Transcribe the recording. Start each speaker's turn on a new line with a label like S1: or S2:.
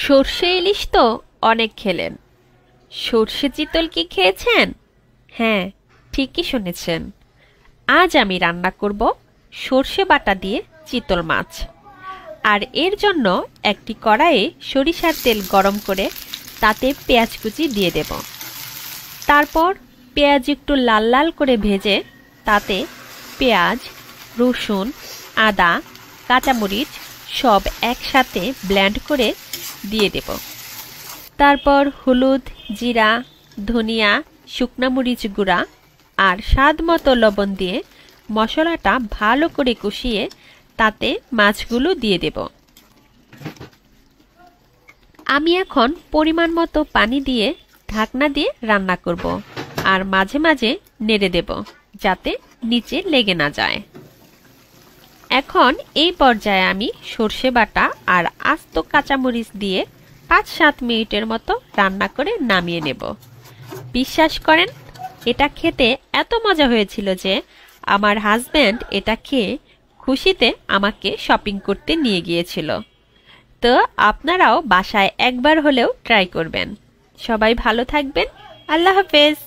S1: সর্ষে ইলিশ তো অনেক খেলেন, সর্ষে চিতল কি খেয়েছেন? হ্যাঁ, ঠিকই শুনেছেন। আজ আমি রান্না করব সর্ষে বাটা দিয়ে চিতল মাছ। আর এর জন্য একটি কড়াইয়ে সরিষার তেল গরম করে তাতে পেঁয়াজ কুচি দিয়ে দেব। তারপর পেঁয়াজ একটু লাল লাল করে ভেজে তাতে পেঁয়াজ, রসুন, আদা, কাঁচামরিচ সব একসাথে ব্লেন্ড করে দিয়ে দেব। তারপর হলুদ, জিরা, ধনিয়া, শুকনা মরিচ গুঁড়া আর স্বাদ মতো লবণ দিয়ে মশলাটা ভালো করে কষিয়ে তাতে মাছগুলো দিয়ে দেব। আমি এখন পরিমাণ মতো পানি দিয়ে ঢাকনা দিয়ে রান্না করব আর মাঝে মাঝে নেড়ে দেব যাতে নিচে লেগে না যায়। এখন এই পর্যায়ে আমি সর্ষে বাটা আর আস্ত কাঁচামরিচ দিয়ে ৫-৭ মিনিটের মতো রান্না করে নামিয়ে নেব। বিশ্বাস করেন, এটা খেতে এত মজা হয়েছিল যে আমার হাজব্যান্ড এটা খেয়ে খুশিতে আমাকে শপিং করতে নিয়ে গিয়েছিল। তো আপনারাও বাসায় একবার হলেও ট্রাই করবেন। সবাই ভালো থাকবেন। আল্লাহ হাফেজ।